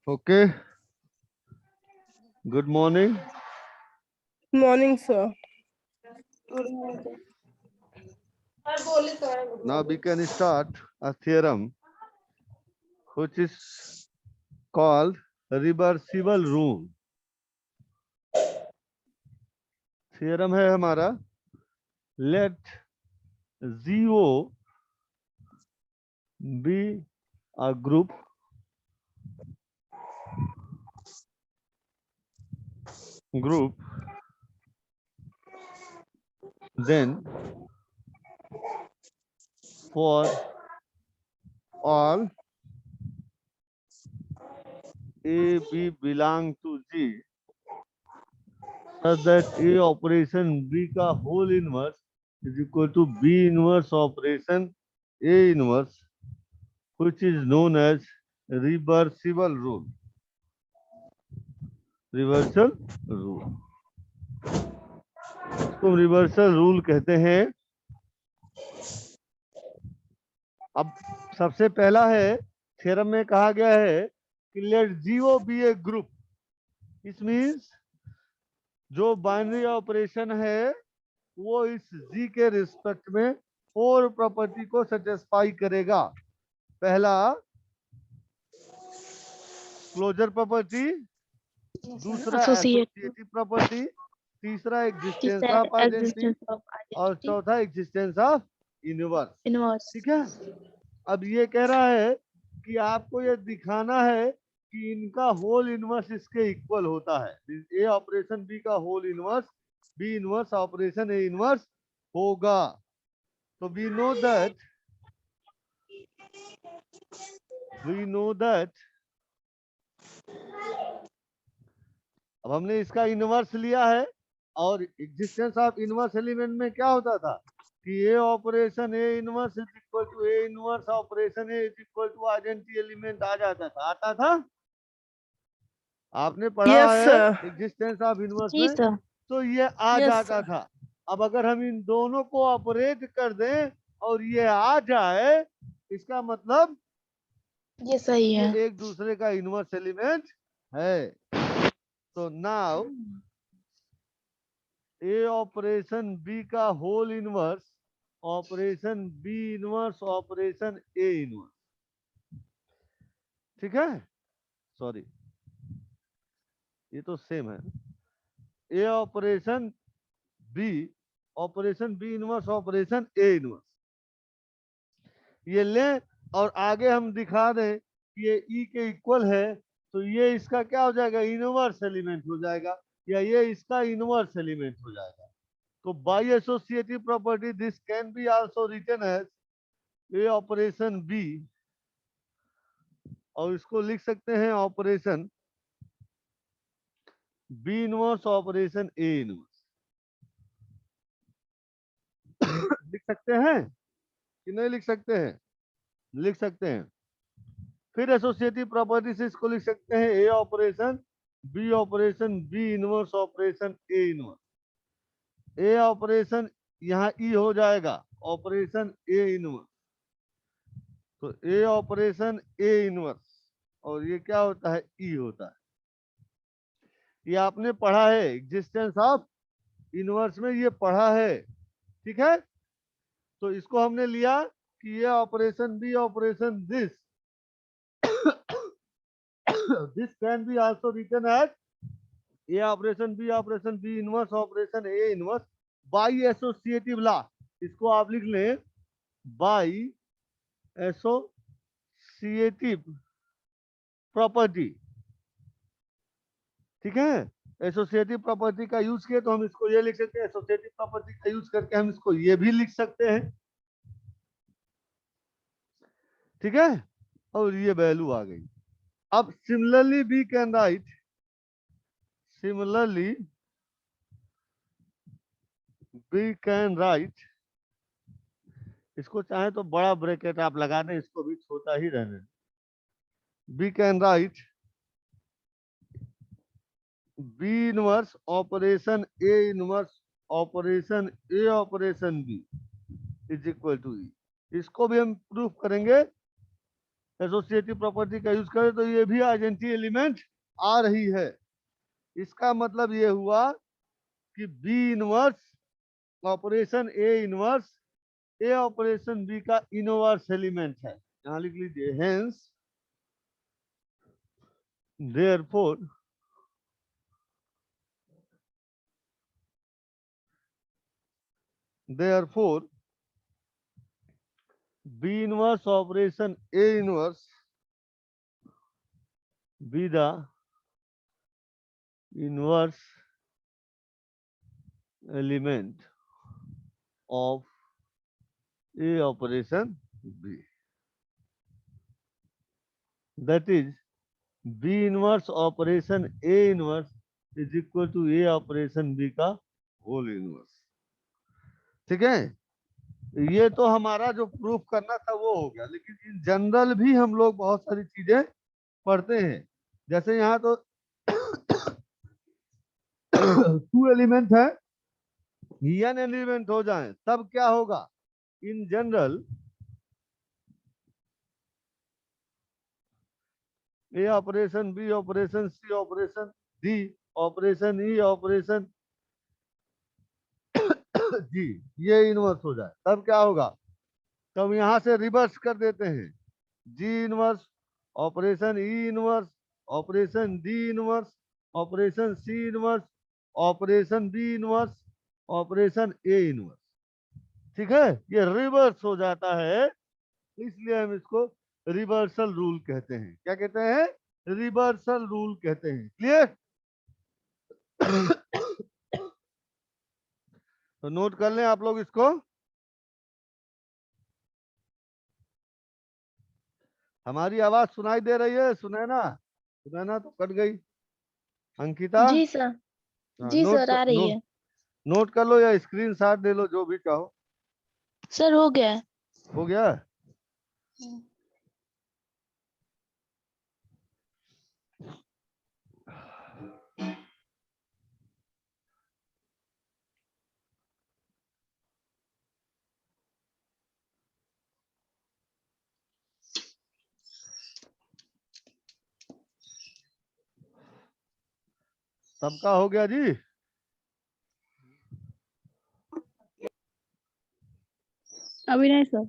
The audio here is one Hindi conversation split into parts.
Okay. Good morning. Morning, sir. Now we can start a theorem which is called reversible rule. Theorem है हमारा let ZO be a group then for all A, B belong to G such that A operation B का whole inverse is equal to B inverse operation A inverse, which is known as reversible rule. Reversal rule, इसको रिवर्सल रूल कहते हैं। अब सबसे पहला है, थ्योरम में कहा गया है कि late Jio B a group. इस मींस जो बाइनरी ऑपरेशन है वो इस जी के रिस्पेक्ट में 4 प्रॉपर्टी को सेटिस्फाई करेगा। पहला क्लोजर प्रॉपर्टी, दूसरा एसोसिएटिव प्रॉपर्टी, तीसरा एग्जिस्टेंस ऑफ आइडेंटिटी और चौथा एग्जिस्टेंस ऑफ इनवर्स। ठीक है। अब ये कह रहा है कि आपको ये दिखाना है कि इनका होल इनवर्स इसके इक्वल होता है। ए ऑपरेशन बी का whole inverse B inverse operation ए इनवर्स होगा। तो वी नो दैट अब हमने इसका इनवर्स लिया है और एग्जिस्टेंस ऑफ इनवर्स एलिमेंट में क्या होता था कि a operation A inverse is equal to a inverse operation a is equal to identity element आ जाता था। आता था, आपने पढ़ा Yes, है sir. एग्जिस्टेंस ऑफ इनवर्स में, तो ये आ Yes, जाता sir. था। अब अगर हम इन दोनों को ऑपरेट कर दें और ये आ जाए, इसका मतलब ये सही है। ये एक दूसरे का इनवर्स एलिमेंट है। तो नाउ ए ऑपरेशन बी का whole inverse operation B inverse operation ए इनवर्स। ठीक है, सॉरी ये तो सेम है। ए ऑपरेशन बी इनवर्स ऑपरेशन ए इनवर्स, ये ले और आगे हम दिखा दें कि ये ई के इक्वल है, तो ये इसका क्या हो जाएगा, इनवर्स एलिमेंट हो जाएगा, या ये इसका इनवर्स एलिमेंट हो जाएगा। तो by associative property this can be also written as A operation B, और इसको लिख सकते हैं ऑपरेशन बी इनवर्स ऑपरेशन ए इनवर्स। लिख सकते हैं कि नहीं लिख सकते हैं? लिख सकते हैं। फिर एसोसिएटिव प्रॉपर्टी से इसको लिख सकते हैं a operation B inverse operation A inverse. A operation यहाँ ई हो जाएगा ऑपरेशन ए इनवर्स, तो ए ऑपरेशन ए इनवर्स और ये क्या होता है, ई होता है। ये आपने पढ़ा है एग्जिस्टेंस ऑफ इनवर्स में, ये पढ़ा है। ठीक है, तो इसको हमने लिया कि ये operation B operation this this can be also written as A operation B inverse operation A inverse by associative law. इसको आप लिख लें बाई एसोसिएटिव प्रॉपर्टी। ठीक है, एसोसिएटिव प्रॉपर्टी का यूज किया तो हम इसको ये लिख सकते हैं, एसोसिएटिव प्रॉपर्टी का यूज करके हम इसको ये भी लिख सकते हैं। ठीक है, और ये वैल्यू आ गई। अब similarly we can write, similarly we can write, इसको चाहे तो बड़ा ब्रैकेट आप लगा दें, इसको भी छोटा ही रहने दें। We can write b inverse operation A inverse operation a operation b is equal to e. इसको भी हम प्रूफ करेंगे एसोसिएटिव प्रॉपर्टी का यूज करें तो ये भी आइडेंटिटी एलिमेंट आ रही है। इसका मतलब ये हुआ कि बी इनवर्स ऑपरेशन ए इनवर्स ए ऑपरेशन बी का इनवर्स एलिमेंट है। यहां लिख लीजिए hence therefore B inverse operation A inverse be the inverse element of A operation B. That is, B inverse operation A inverse is equal to A operation B का whole inverse. ठीक है, ये तो हमारा जो प्रूफ करना था वो हो गया, लेकिन इन जनरल भी हम लोग बहुत सारी चीजें पढ़ते हैं। जैसे यहाँ तो 2 एलिमेंट है, n एलिमेंट हो जाए तब क्या होगा? In general a operation B operation c operation d operation e operation g ये इनवर्स हो जाए तब क्या होगा? तब यहां से रिवर्स कर देते हैं, G inverse operation E inverse operation D inverse operation C inverse operation B inverse operation ए इनवर्स। ठीक है, ये रिवर्स हो जाता है, इसलिए हम इसको रिवर्सल रूल कहते हैं। क्या कहते हैं? रिवर्सल रूल कहते हैं। क्लियर? तो नोट कर लें आप लोग इसको। हमारी आवाज सुनाई दे रही है? सुनैना, सुनैना तो कट गई। अंकिता, जी सर। हाँ, जी सर आ रही है। नोट कर लो या स्क्रीन शॉट ले लो, जो भी चाहो। सर हो गया। हो गया? सबका हो गया जी? अभी नहीं सर।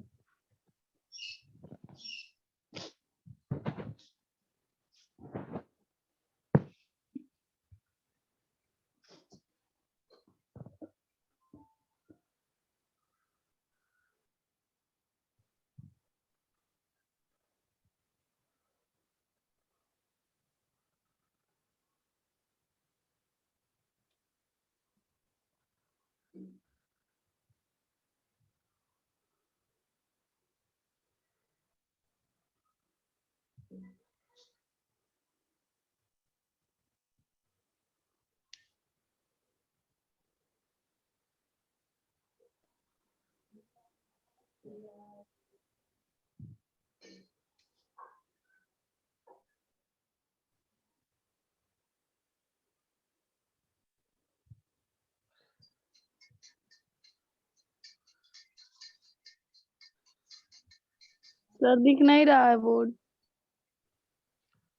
सर दिख नहीं रहा है बोर्ड।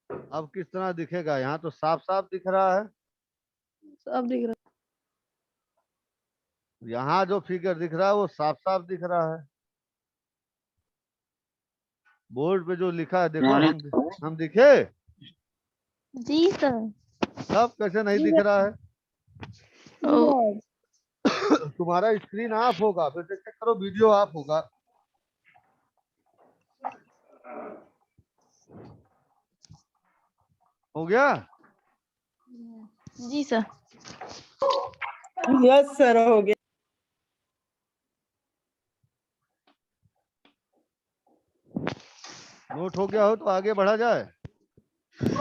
अब किस तरह दिखेगा? यहाँ तो साफ साफ दिख रहा है। सब दिख रहा यहाँ जो फिगर दिख रहा है वो साफ साफ दिख रहा है। बोर्ड पे जो लिखा है देखो, हम दिखे? जी सर। सब कैसे नहीं दिख रहा है? है। तुम्हारा स्क्रीन ऑफ होगा, फिर चेक करो वीडियो ऑफ होगा। हो गया? जी सर। यस सर हो गया। नोट हो गया हो तो आगे बढ़ा जाए।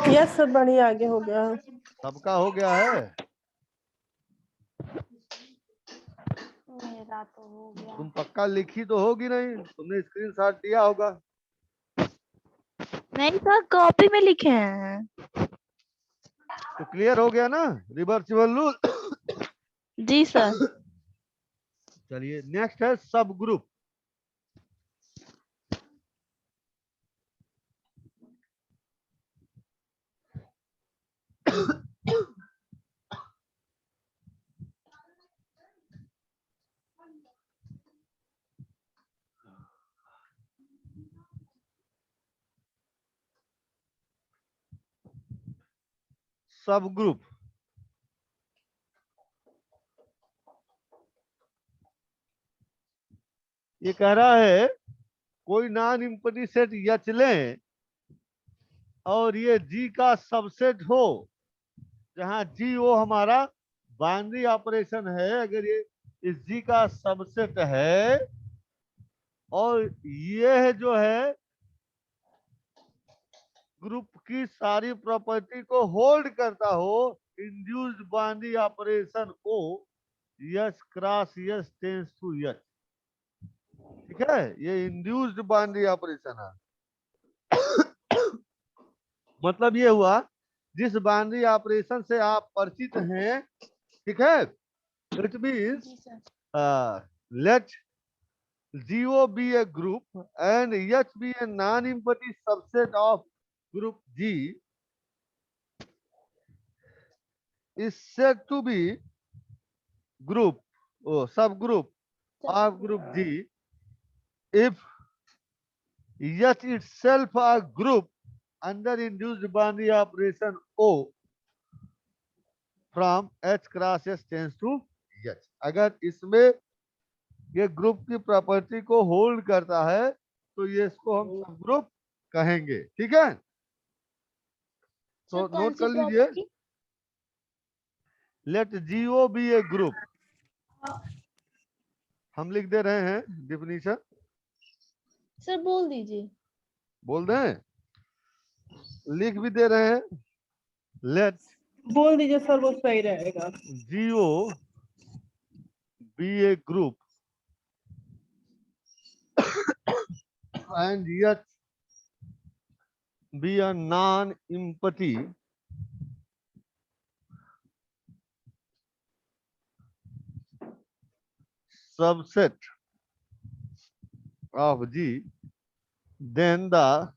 यस सर बढ़िया आगे हो गया। सबका हो गया है? मेरा तो हो गया। तुम पक्का लिखी तो होगी नहीं, तुमने स्क्रीनशॉट दिया होगा। नहीं सर कॉपी में लिखे हैं। तो क्लियर हो गया ना रिवर्सिबल रूल? जी सर। चलिए नेक्स्ट है सब ग्रुप। सब ग्रुप ये कह रहा है कोई नॉन एम्प्टी सेट एच लें और ये जी का सबसेट हो, जहां जी वो हमारा बाइनरी ऑपरेशन है, अगर ये इस जी का सबसेट है और ये जो है ग्रुप की सारी प्रॉपर्टी को होल्ड करता हो, इंड्यूस्ड बाइनरी ऑपरेशन को S cross S tends to S. ठीक है, ये इंड्यूस्ड बाइनरी ऑपरेशन है। मतलब ये हुआ जिस बाइनरी ऑपरेशन से आप परिचित हैं, ठीक है, it means let GO be a group and H be a non-empty subset of group G is said to be group or subgroup of group G if H itself a group under induced binary operation O from H cross S tends to H। अगर इसमें ये ग्रुप की प्रॉपर्टी को होल्ड करता है तो ये इसको हम सब ग्रुप कहेंगे। ठीक है, तो नोट कर लीजिए, late GO be a group. हम लिख दे रहे हैं डिफिनीशन, सर बोल दीजिए। बोल दें, लिख भी दे रहे हैं। लेट बोल दीजिए सर, वो सही रहेगा। GO be a group and H be a non-empty subset of G, then the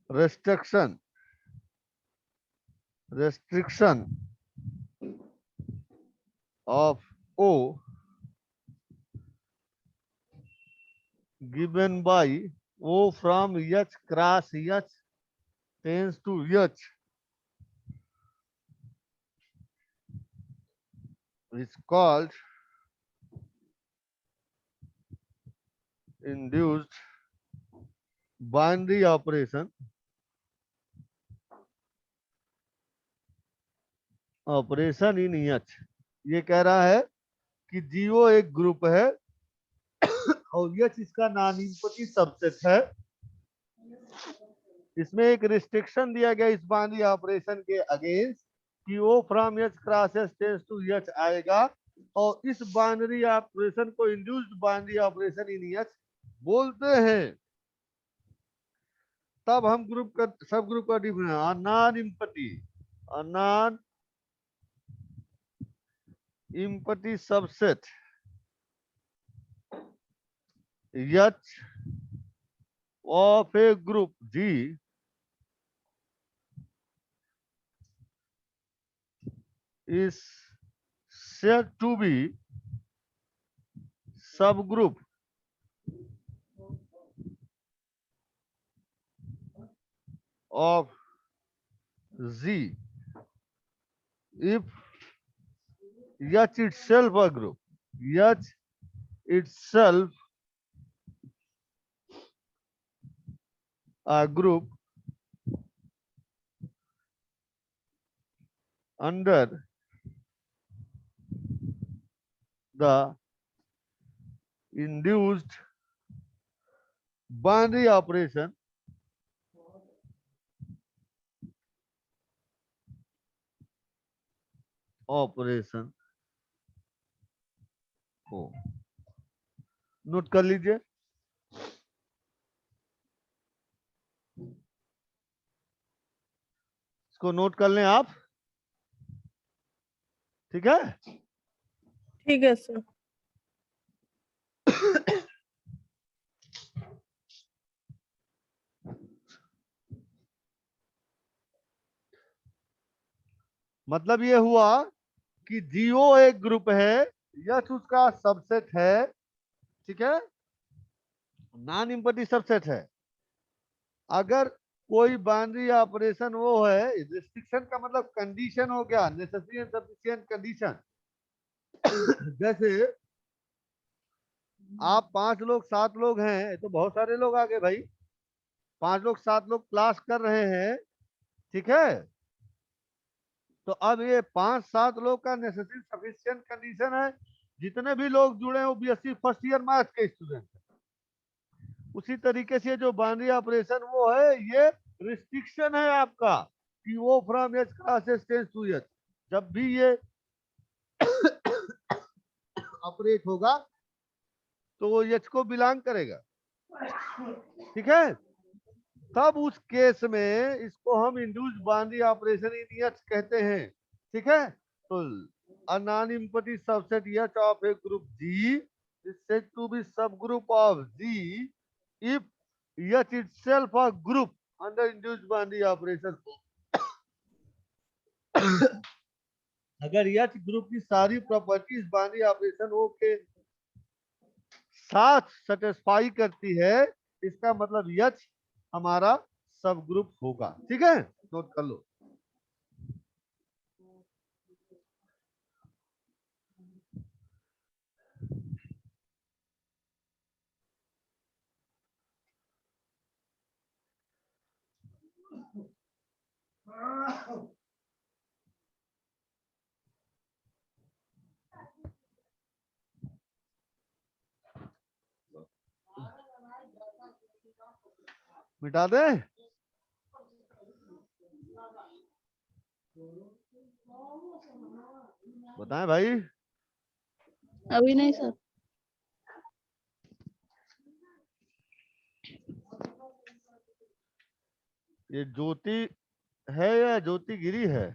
restriction of O given by O from H cross H tends to H is called induced binary operation in H। ये कह रहा है कि GO एक ग्रुप है और H इसका नॉन एम्प्टी सबसेट है। इसमें एक रिस्ट्रिक्शन दिया गया इस बाइनरी ऑपरेशन के अगेंस्ट कि O from H cross S tends to H आएगा, और इस बाइनरी ऑपरेशन को induced binary operation in H बोलते हैं। तब हम ग्रुप का सब ग्रुप का definition non empty subset H of a group G is said to be subgroup of Z if H itself a group, H itself a group under the induced binary operation को नोट कर लीजिए। इसको नोट कर लें आप, ठीक है। ठीक है सर। मतलब ये हुआ कि GO एक ग्रुप है, H उसका सबसेट है, ठीक है, नॉन एम्प्टी सबसेट है। अगर कोई बाउंड्री ऑपरेशन वो है, रिस्ट्रिक्शन का मतलब कंडीशन हो गया, नेसेसरी एंड सफिशिएंट कंडीशन। जैसे आप 5 लोग 7 लोग हैं तो बहुत सारे लोग आ गए भाई, 5 लोग 7 लोग क्लास कर रहे हैं, ठीक है। तो अब ये 5-7 लोग का नेसेसरी सफिशिएंट कंडीशन है, जितने भी लोग जुड़े हैं वो बीएससी फर्स्ट ईयर मैथ्स के स्टूडेंट हैं। उसी तरीके से जो बाउंड्री ऑपरेशन वो है, ये रिस्ट्रिक्शन है आपका कि वो from H cross S tends to H, जब भी ये ऑपरेट होगा तो वो एच को बिलोंग करेगा, ठीक है। तब उस केस में इसको हम induced boundary operation in H कहते हैं, ठीक है। तो a non-empty subset H of a group G is said to be subgroup of G if H itself a group under induced boundary operation. अगर H ग्रुप की सारी प्रॉपर्टीज बाउंड्री ऑपरेशन O के साथ सेटिस्फाई करती है, इसका मतलब H हमारा सब ग्रुप होगा, ठीक है, नोट कर लो। मिटा दे, बताएं भाई। अभी नहीं सर। ये ज्योति है या ज्योति गिरी है?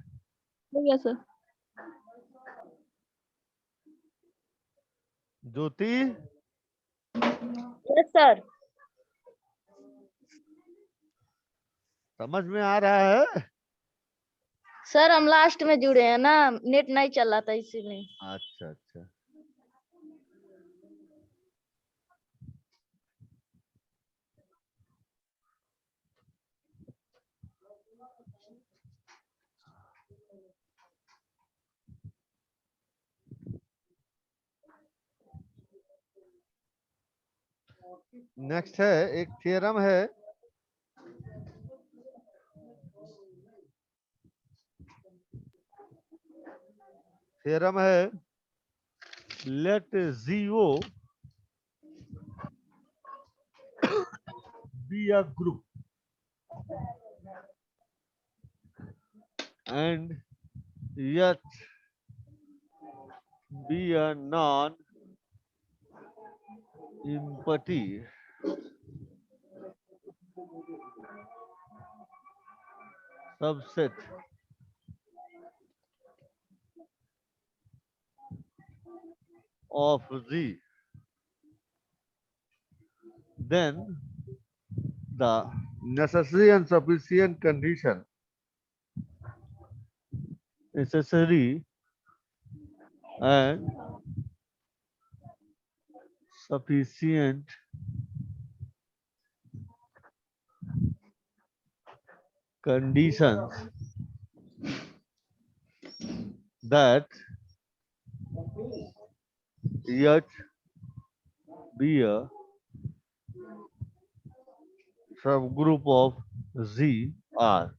हो गया सर। ज्योति यस सर। समझ में आ रहा है? सर हम लास्ट में जुड़े हैं ना, नेट नहीं चल रहा था इसीलिए। अच्छा अच्छा, नेक्स्ट है एक थ्योरम है, थ्योरम है late ZO be a group and yet be a non-empty subset of Z, then the necessary and sufficient condition necessary and sufficient conditions that yet be a subgroup of Z are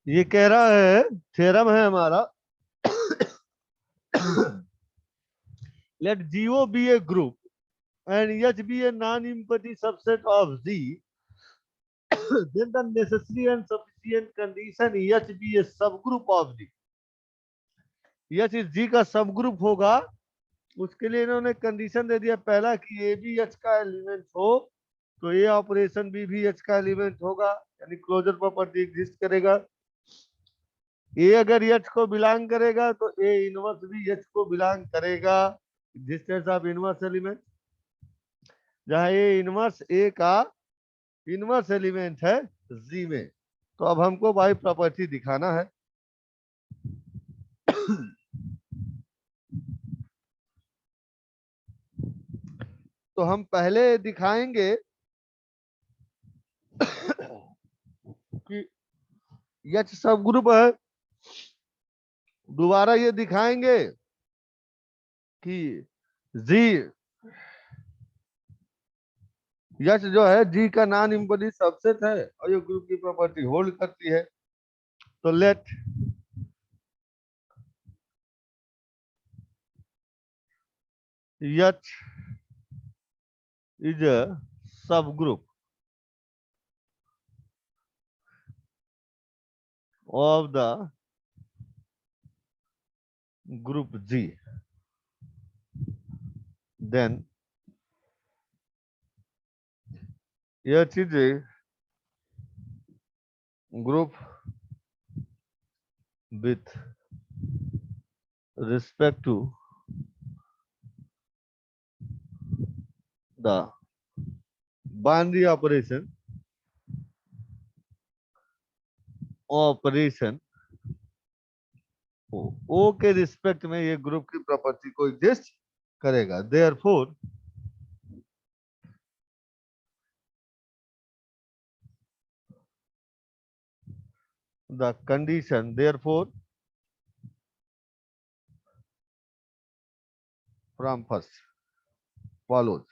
ये कह रहा है, थ्योरम है हमारा let GO be a group and H be a non-empty subset of Z, then the necessary and sufficient condition H be a subgroup of Z. H इस G का सबग्रुप होगा, उसके लिए इन्होंने कंडीशन दे दिया पहला कि ए भी एच का एलिमेंट हो तो ए ऑपरेशन बी भी एच का एलिमेंट होगा, यानी क्लोजर प्रॉपर्टी एग्जिस्ट करेगा। ए अगर एच को बिलोंग करेगा तो ए इनवर्स भी एच को बिलोंग करेगा, एग्जिस्टेंस ऑफ इनवर्स एलिमेंट। जहां ए इनवर्स ए का इनवर्स एलिमेंट है जी में, तो अब हमको बाई प्रॉपर्टी दिखाना है। तो हम पहले दिखाएंगे कि एच सब ग्रुप है, दोबारा ये दिखाएंगे कि जी एच जो है जी का नॉन इम्पॉर्टेंट सबसेट है और ये ग्रुप की प्रॉपर्टी होल्ड करती है। तो लेट एच इज अ सब group of the group G, then H is a group with respect to the binary operation O के रिस्पेक्ट में ये ग्रुप की प्रॉपर्टी को एग्जिस्ट करेगा। Therefore the condition therefore from first follows,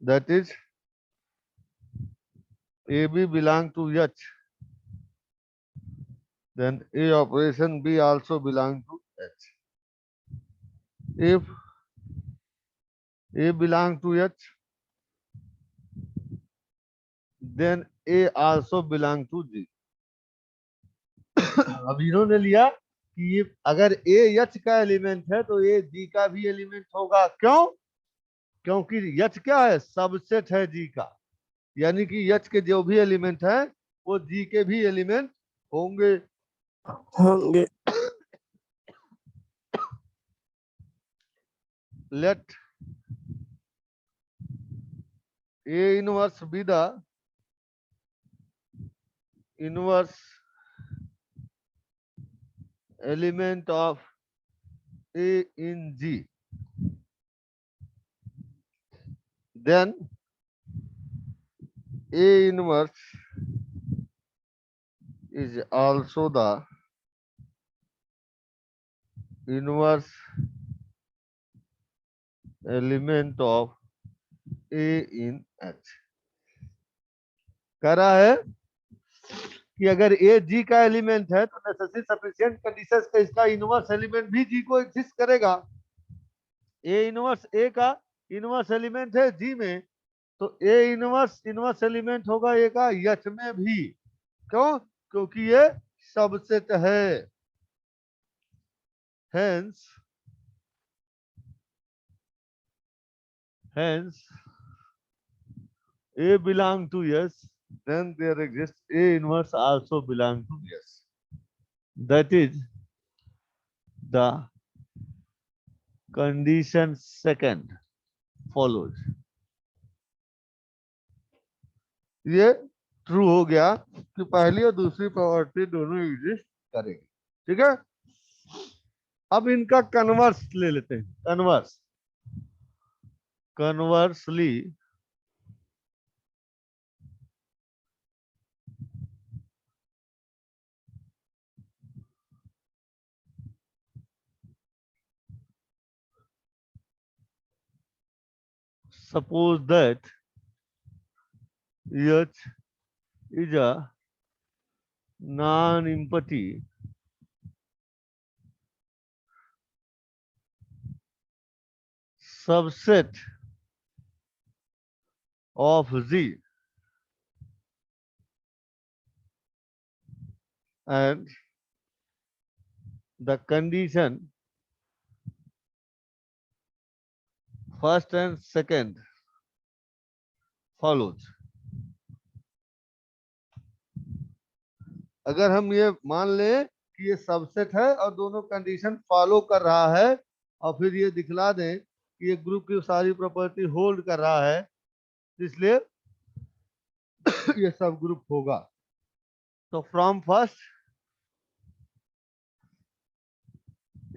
that is AB belong to H, then A operation B also belong to H. If A belong to H, then A also belong to G. अब इन्होंने लिया कि अगर A H का एलिमेंट है तो A G का भी एलिमेंट होगा। क्यों? क्योंकि H क्या है? सबसेट है G का, यानी कि H के जो भी एलिमेंट है वो G के भी एलिमेंट होंगे। Let A inverse be the inverse element of A in G, then A inverse is also the inverse element of A in H। कह रहा है कि अगर A G का एलिमेंट है तो नेसेसरी सफिशिएंट कंडीशंस का इसका इनवर्स एलिमेंट भी G को एग्जिस्ट करेगा। A इनवर्स A का इनवर्स एलिमेंट है G में, तो A इनवर्स एलिमेंट होगा A का H में भी। क्यों? क्योंकि ये सबसेट है। Hence A belong to S, then there exists A inverse also belong to S. That is the condition second follows. ये ट्रू हो गया कि पहली और दूसरी प्रॉपर्टी दोनों एग्जिस्ट करेगी। ठीक है, अब इनका कन्वर्स ले लेते हैं। Conversely suppose that H is a non-empty subset of Z and the condition first and second follows. अगर हम ये मान लें कि ये सबसेट है और दोनों कंडीशन फॉलो कर रहा है और फिर ये दिखला दें कि ये ग्रुप की सारी प्रॉपर्टी होल्ड कर रहा है, इसलिए ये सब ग्रुप होगा. तो from first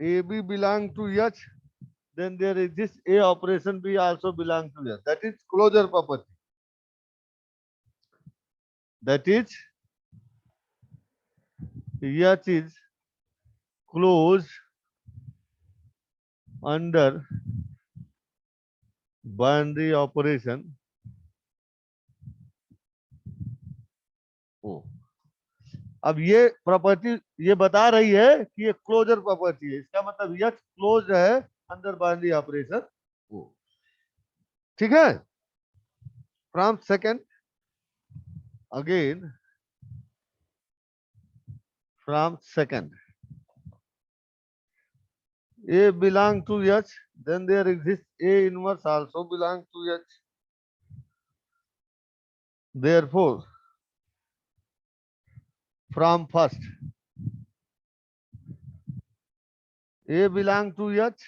AB belong to H, then there exists A operation B also belong to H. That is closure property. That is H is closed under binary operation O. अब ये प्रॉपर्टी ये बता रही है कि ये क्लोजर प्रॉपर्टी है, इसका मतलब H क्लोज है अंडर बाइनरी ऑपरेशन O. ठीक है. From second again, from second A belong to H, then there exists A inverse also belong to H. Therefore, from first A belong to H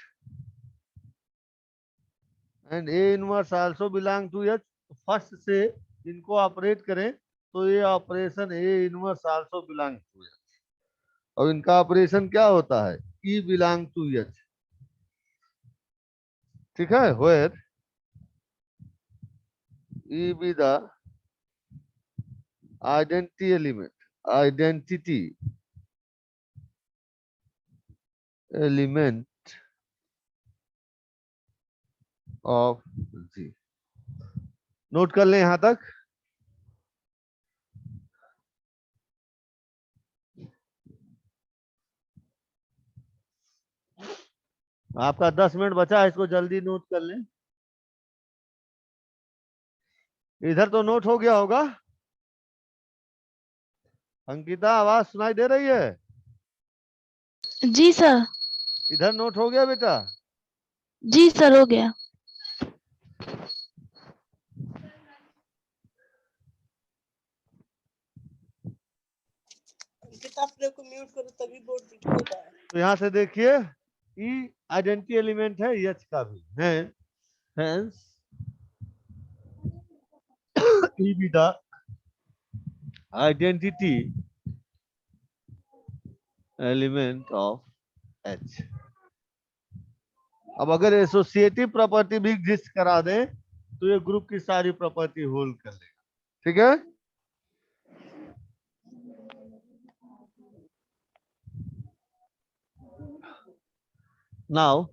and A inverse also belong to H. First से इनको ऑपरेट करें तो ये operation A inverse also belong to H और इनका ऑपरेशन क्या होता है E बिलोंग टू H. ठीक है. Where E be the identity element of G. Note कर लें यहां तक. आपका 10 मिनट बचा है, इसको जल्दी नोट कर लें. इधर तो नोट हो गया होगा. अंकिता आवाज सुनाई दे रही है? जी सर. इधर नोट हो गया बेटा? जी सर हो गया. अपने को म्यूट करो तभी बोर्ड दिखेगा. तो यहाँ से देखिए ई आइडेंटिटी एलिमेंट है एच का भी है. Hence E be the identity element of H. अब अगर एसोसिएटिव प्रॉपर्टी भी एग्जिस्ट करा दें तो ये ग्रुप की सारी प्रॉपर्टी होल्ड कर लेगा. ठीक है. Now,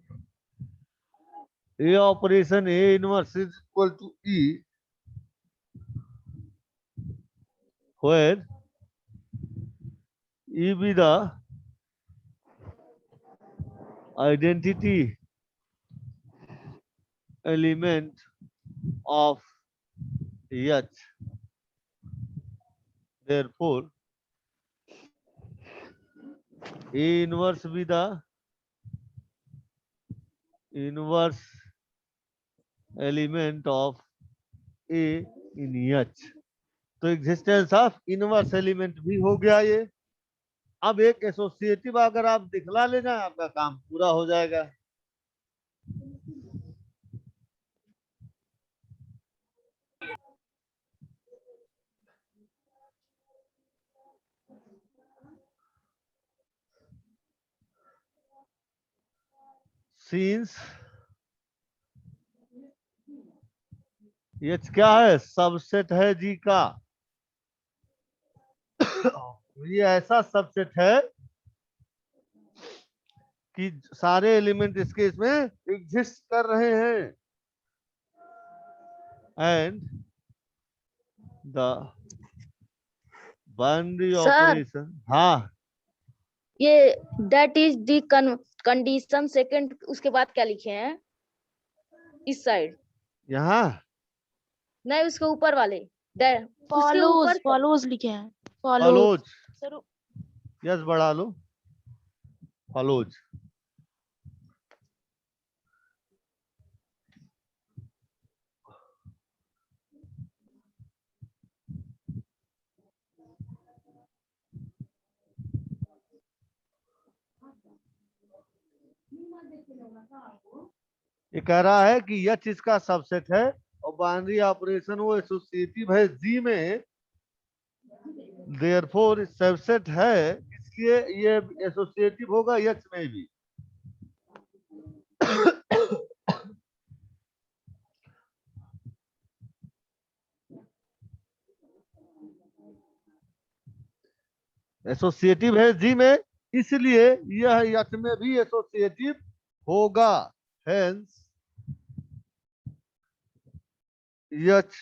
A operation A inverse is equal to E, where E be the identity element of H. Therefore, A inverse be the inverse element of A in H. तो एग्जिस्टेंस ऑफ इनवर्स एलिमेंट भी हो गया ये. अब एक एसोसिएटिव अगर आप दिखला लेना आपका काम पूरा हो जाएगा. Since H क्या है? सबसेट है जी का. ये ऐसा सबसेट है कि सारे एलिमेंट इसके इसमें एग्जिस्ट कर रहे हैं एंड द बाइनरी ऑपरेशन. हाँ ये that is the condition second, उसके बाद क्या लिखे हैं? इस साइड, यहाँ नहीं उसके ऊपर वाले, उसके फॉलोज ऊपर फॉलोज लिखे हैं, फॉलोज फॉलोज, सर। यस बढ़ा लो, फॉलोज। ये कह रहा है कि यह इसका सबसेट है और बाइनरी ऑपरेशन वो एसोसिएटिव है जी में, देयरफॉर सबसेट है, इसलिए ये एसोसिएटिव होगा यच में भी। एसोसिएटिव है जी में, इसलिए यह यच में भी एसोसिएटिव होगा। Hence H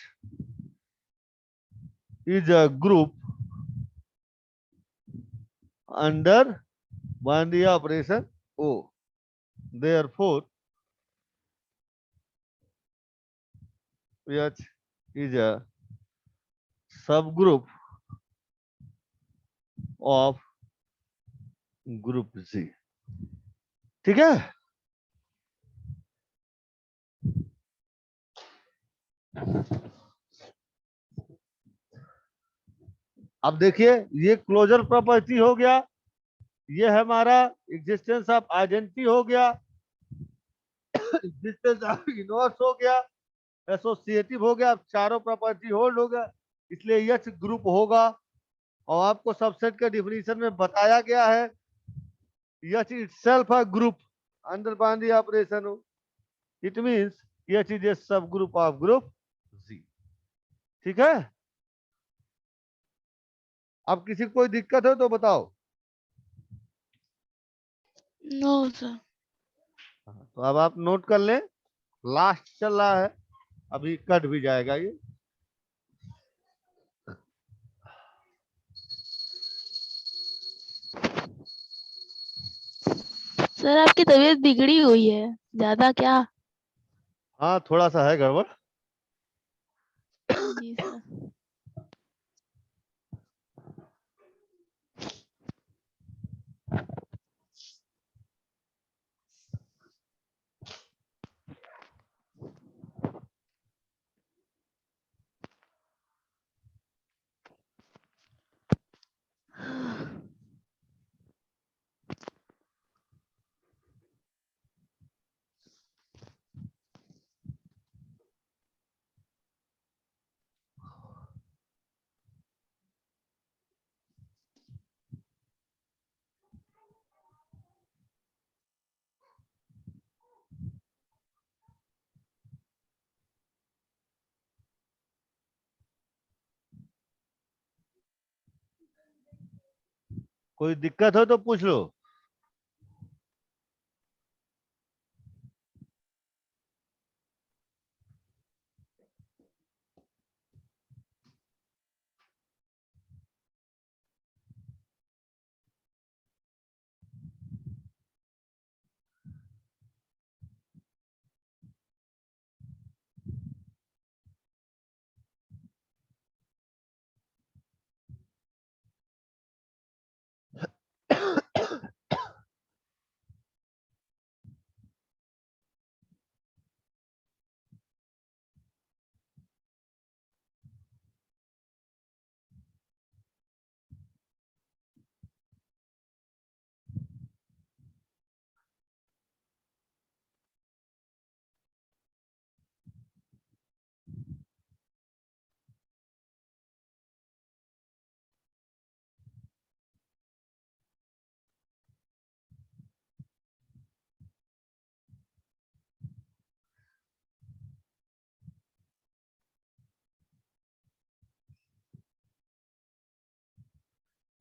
is a group under binary operation o, therefore H is a subgroup of group G. ठीक है। अब देखिए ये क्लोजर प्रॉपर्टी हो गया, ये हमारा एग्जिस्टेंस ऑफ आइडेंटिटी हो गया, एग्जिस्टेंस ऑफ इनवर्स हो गया, एसोसिएटिव हो गया, चारों प्रॉपर्टी होल्ड हो गया, इसलिए यच ग्रुप होगा। और आपको सबसेट के डिफिनीशन में बताया गया है H itself a group under binary operation हो, it means H is a subgroup of group G. ठीक है। अब किसी को कोई दिक्कत हो तो बताओ। No sir. तो अब आप नोट कर लें, लास्ट चल रहा है, अभी कट भी जाएगा ये। सर आपकी तबीयत बिगड़ी हुई है ज्यादा क्या? हाँ थोड़ा सा है गड़बड़। जी सर। कोई दिक्कत हो तो पूछ लो।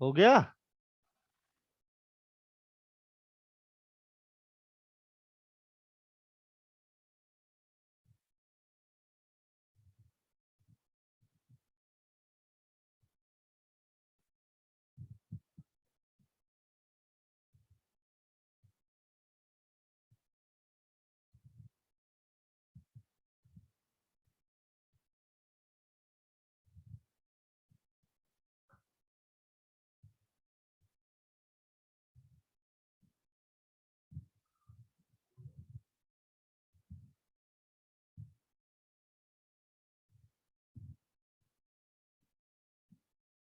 हो गया।